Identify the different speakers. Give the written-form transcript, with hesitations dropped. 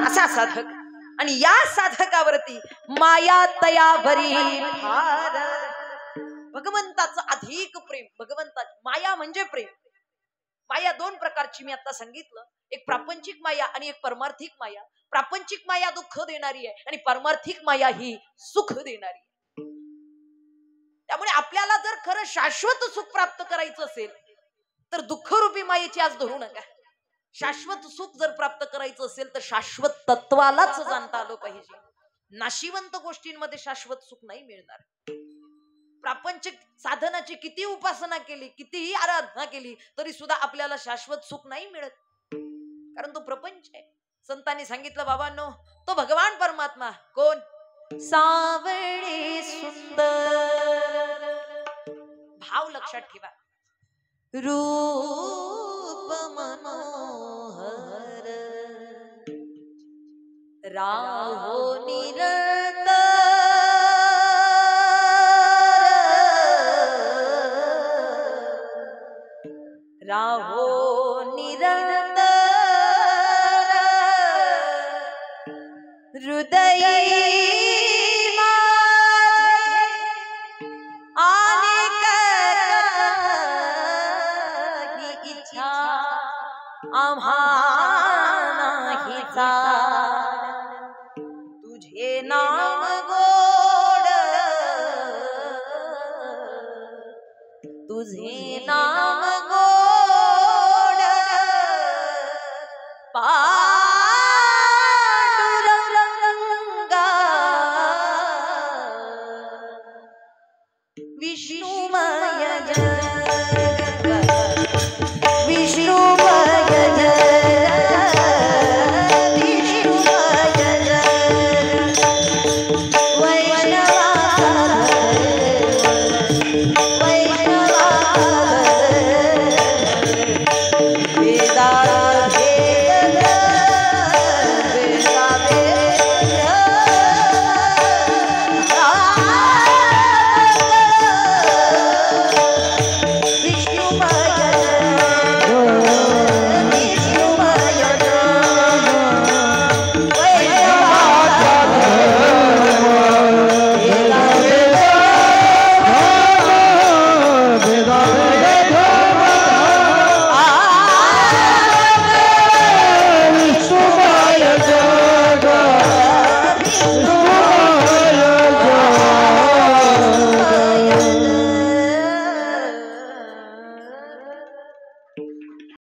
Speaker 1: असा साधक आणि या साधकावरती माया तयावरी फार भगवंताचं अधिक प्रेम भगवंताची माया म्हणजे प्रेम माया दोन प्रकारची मी आता सांगितलं एक प्रापंचिक माया आणि एक परमार्थिक माया प्रापंचिक माया दुःख देणारी आहे आणि परमार्थिक माया ही सुख देणारी आहे त्यामुळे आपल्याला जर खरं शाश्वत सुख प्राप्त करायचं असेल तर दुःखरूपी मायेची आज धरू नका शाश्वत सुख जर प्राप्त करायचं असेल तर शाश्वत तत्वालाच जाणता आलं पाहिजे नाशिवंत गोष्टींमध्ये शाश्वत सुख नाही मिळणार प्रापंचिक साधनाची किती उपासना केली कितीही आराधना केली तरी सुद्धा आपल्याला शाश्वत सुख नाही मिळत कारण तो प्रपंच आहे संतांनी सांगितलं बाबांनो तो भगवान परमात्मा कोण सावळे सुंदर भाव लक्षात ठेवा रूप मनोहर राहो निरंतर राहो निरंतर हृदय तुझे नाम गोड तुझे नाम